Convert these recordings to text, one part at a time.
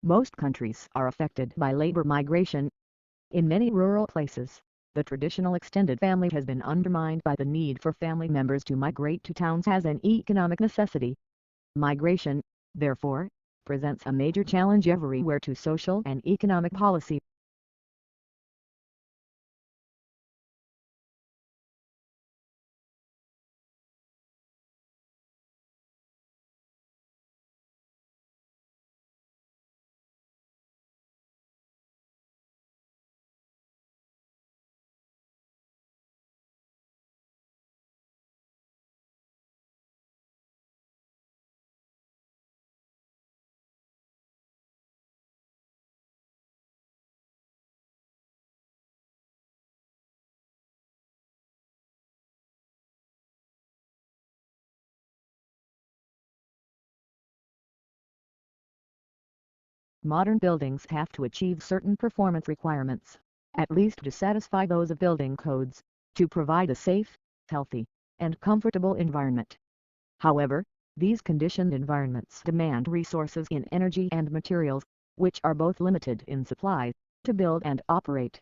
Most countries are affected by labor migration. In many rural places, the traditional extended family has been undermined by the need for family members to migrate to towns as an economic necessity. Migration, therefore, presents a major challenge everywhere to social and economic policy. Modern buildings have to achieve certain performance requirements, at least to satisfy those of building codes, to provide a safe, healthy, and comfortable environment. However, these conditioned environments demand resources in energy and materials, which are both limited in supply, to build and operate.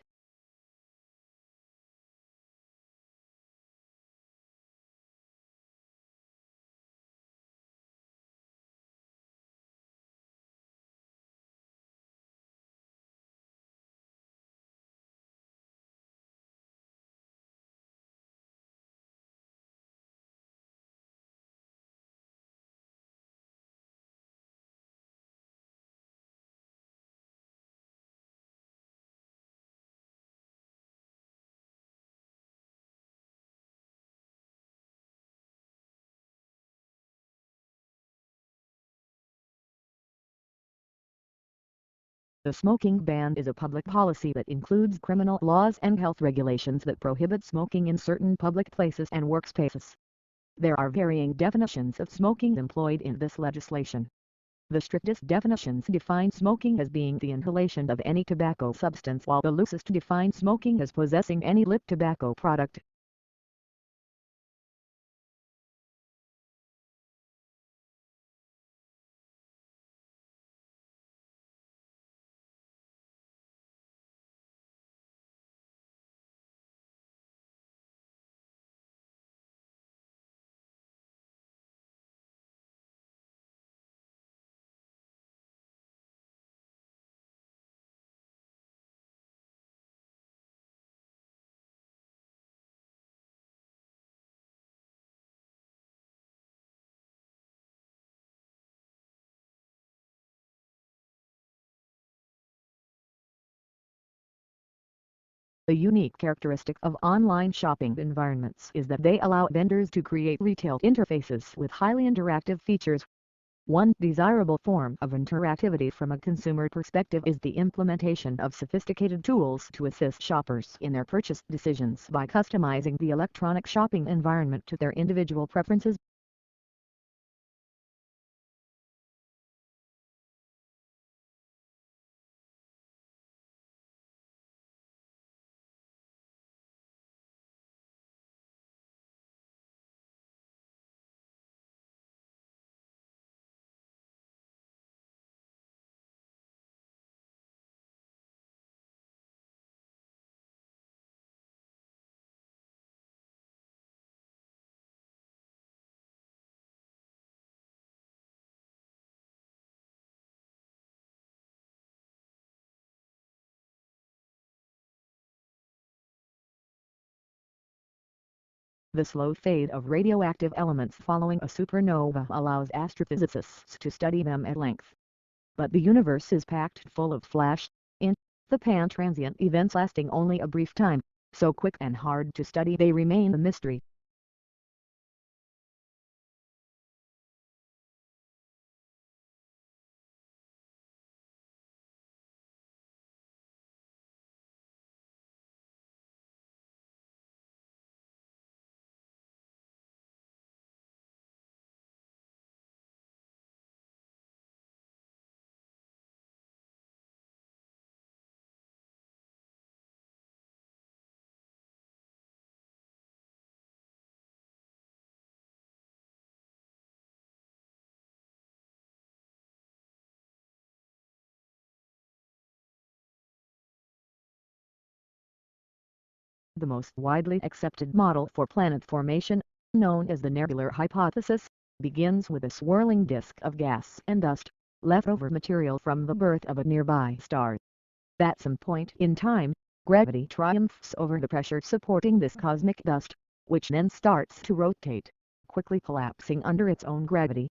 The smoking ban is a public policy that includes criminal laws and health regulations that prohibit smoking in certain public places and workspaces. There are varying definitions of smoking employed in this legislation. The strictest definitions define smoking as being the inhalation of any tobacco substance, while the loosest define smoking as possessing any lit tobacco product. A unique characteristic of online shopping environments is that they allow vendors to create retail interfaces with highly interactive features. One desirable form of interactivity from a consumer perspective is the implementation of sophisticated tools to assist shoppers in their purchase decisions by customizing the electronic shopping environment to their individual preferences. The slow fade of radioactive elements following a supernova allows astrophysicists to study them at length. But the universe is packed full of the pan-transient events lasting only a brief time, so quick and hard to study they remain a mystery. The most widely accepted model for planet formation, known as the nebular hypothesis, begins with a swirling disk of gas and dust, leftover material from the birth of a nearby star. At some point in time, gravity triumphs over the pressure supporting this cosmic dust, which then starts to rotate, quickly collapsing under its own gravity.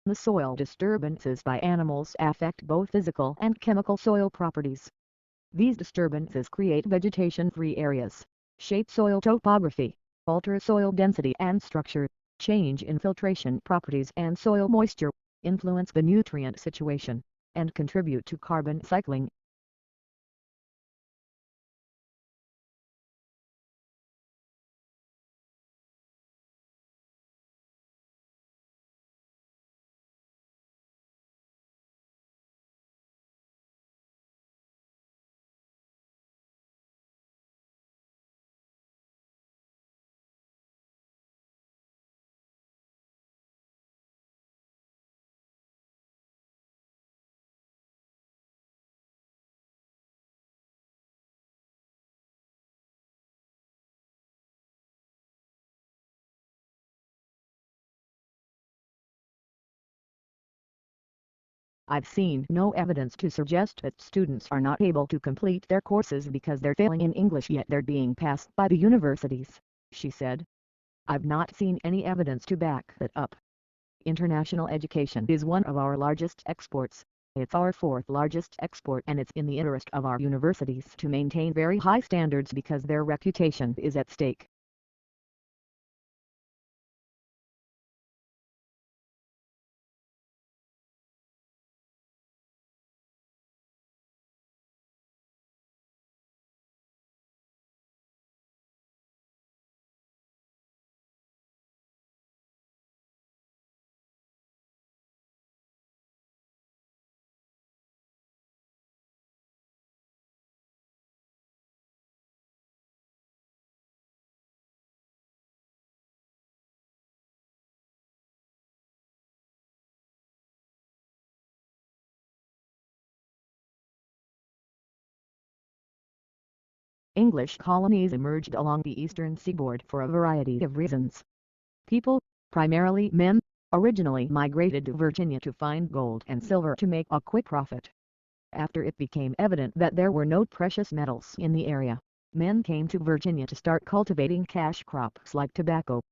The soil disturbances by animals affect both physical and chemical soil properties. These disturbances create vegetation-free areas, shape soil topography, alter soil density and structure, change infiltration properties and soil moisture, influence the nutrient situation, and contribute to carbon cycling. I've seen no evidence to suggest that students are not able to complete their courses because they're failing in English yet they're being passed by the universities, she said. I've not seen any evidence to back that up. International education is one of our largest exports. It's our fourth largest export and it's in the interest of our universities to maintain very high standards because their reputation is at stake. English colonies emerged along the eastern seaboard for a variety of reasons. People, primarily men, originally migrated to Virginia to find gold and silver to make a quick profit. After it became evident that there were no precious metals in the area, men came to Virginia to start cultivating cash crops like tobacco.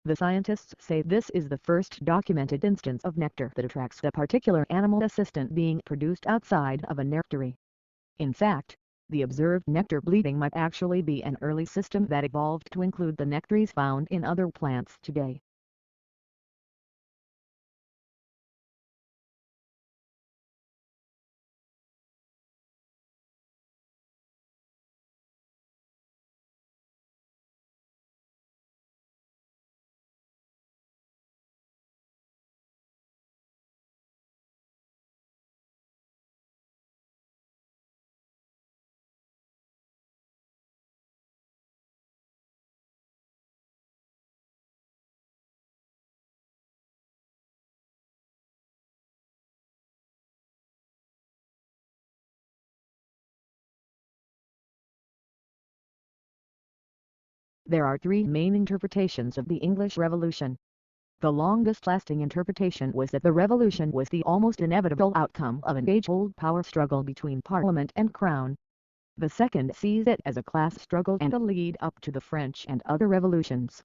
The scientists say this is the first documented instance of nectar that attracts a particular animal assistant being produced outside of a nectary. In fact, the observed nectar bleeding might actually be an early system that evolved to include the nectaries found in other plants today. There are three main interpretations of the English Revolution. The longest-lasting interpretation was that the revolution was the almost inevitable outcome of an age-old power struggle between Parliament and Crown. The second sees it as a class struggle and a lead-up to the French and other revolutions.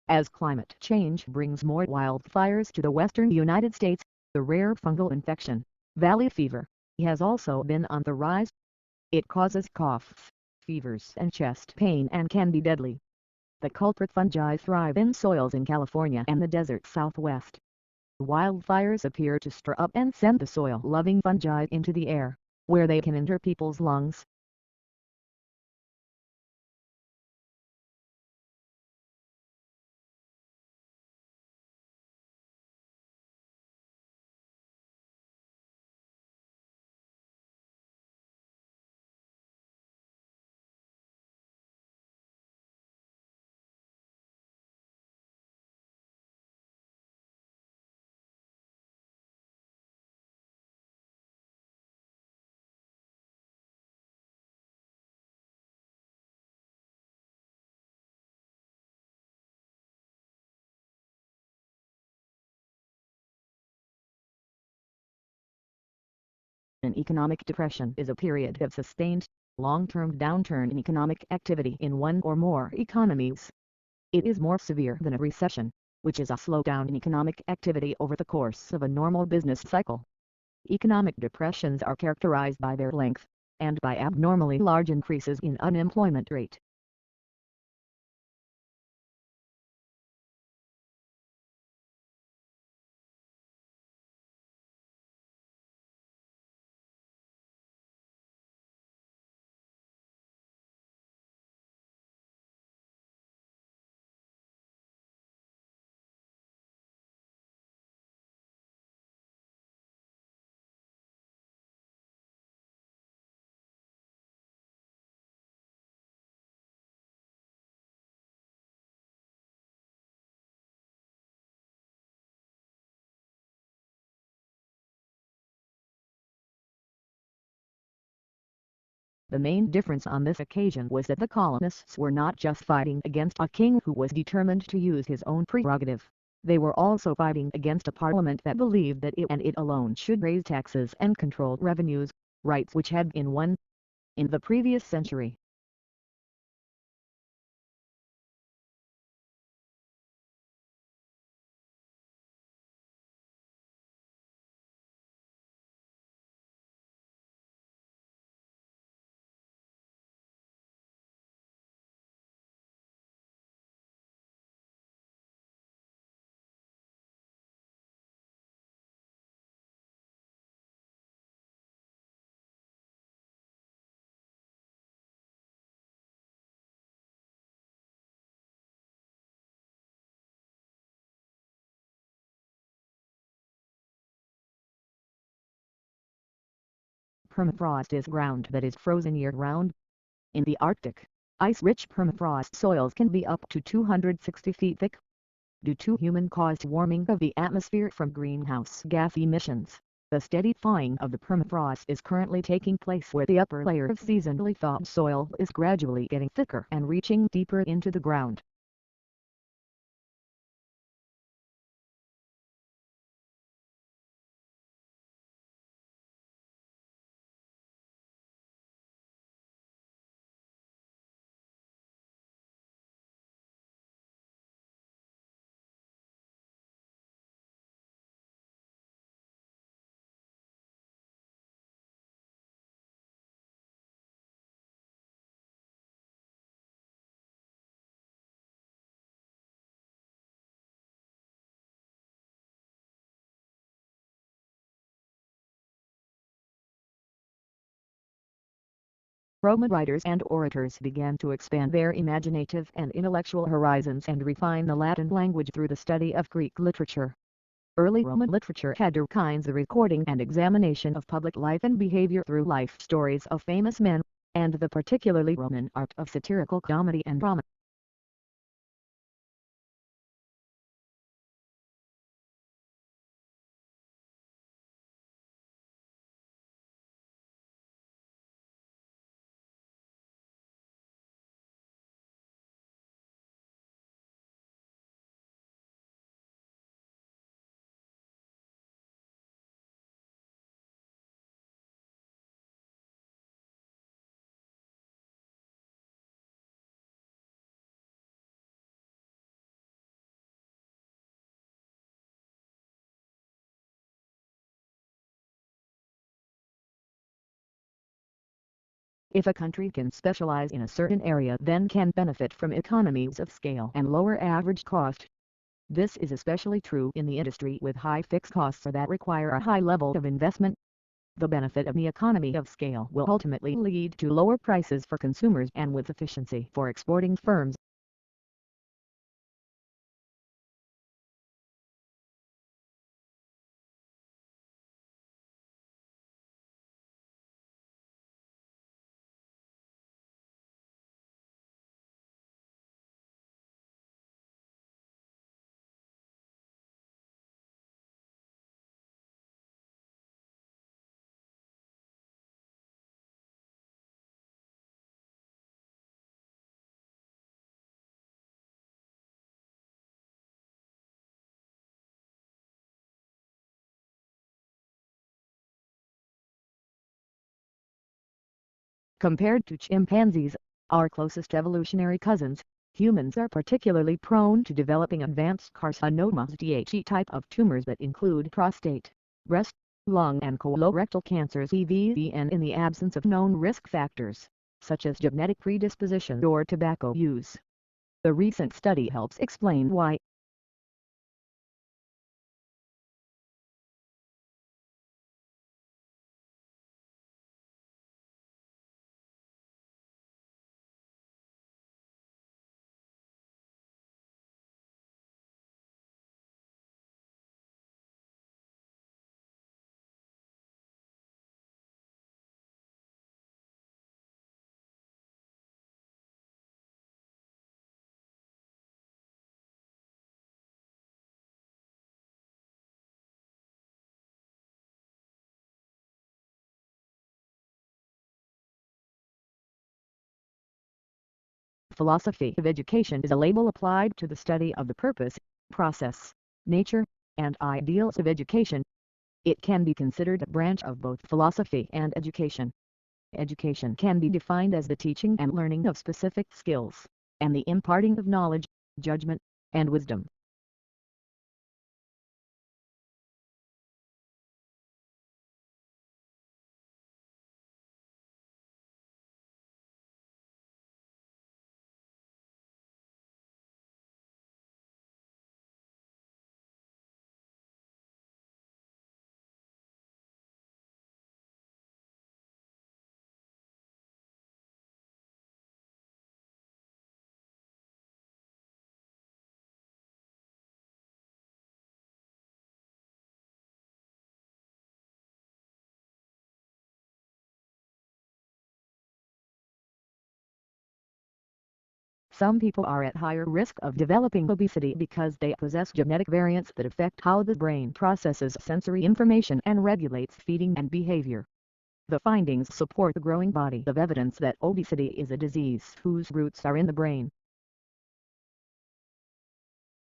As climate change brings more wildfires to the western United States, the rare fungal infection, valley fever, has also been on the rise. It causes coughs, fevers and chest pain and can be deadly. The culprit fungi thrive in soils in California and the desert Southwest. Wildfires appear to stir up and send the soil-loving fungi into the air, where they can enter people's lungs. An economic depression is a period of sustained, long-term downturn in economic activity in one or more economies. It is more severe than a recession, which is a slowdown in economic activity over the course of a normal business cycle. Economic depressions are characterized by their length, and by abnormally large increases in unemployment rate. The main difference on this occasion was that the colonists were not just fighting against a king who was determined to use his own prerogative. They were also fighting against a parliament that believed that it and it alone should raise taxes and control revenues, rights which had been won in the previous century. Permafrost is ground that is frozen year-round. In the Arctic, ice-rich permafrost soils can be up to 260 feet thick. Due to human-caused warming of the atmosphere from greenhouse gas emissions, the steady thawing of the permafrost is currently taking place where the upper layer of seasonally thawed soil is gradually getting thicker and reaching deeper into the ground. Roman writers and orators began to expand their imaginative and intellectual horizons and refine the Latin language through the study of Greek literature. Early Roman literature had two kinds: the recording and examination of public life and behavior through life stories of famous men, and the particularly Roman art of satirical comedy and drama. If a country can specialize in a certain area, then can benefit from economies of scale and lower average cost. This is especially true in the industry with high fixed costs or that require a high level of investment. The benefit of the economy of scale will ultimately lead to lower prices for consumers and with efficiency for exporting firms. Compared to chimpanzees, our closest evolutionary cousins, humans are particularly prone to developing advanced carcinomas (DHE) type of tumors that include prostate, breast, lung and colorectal cancers (EVN) in the absence of known risk factors, such as genetic predisposition or tobacco use. The recent study helps explain why. Philosophy of education is a label applied to the study of the purpose, process, nature, and ideals of education. It can be considered a branch of both philosophy and education. Education can be defined as the teaching and learning of specific skills, and the imparting of knowledge, judgment, and wisdom. Some people are at higher risk of developing obesity because they possess genetic variants that affect how the brain processes sensory information and regulates feeding and behavior. The findings support the growing body of evidence that obesity is a disease whose roots are in the brain.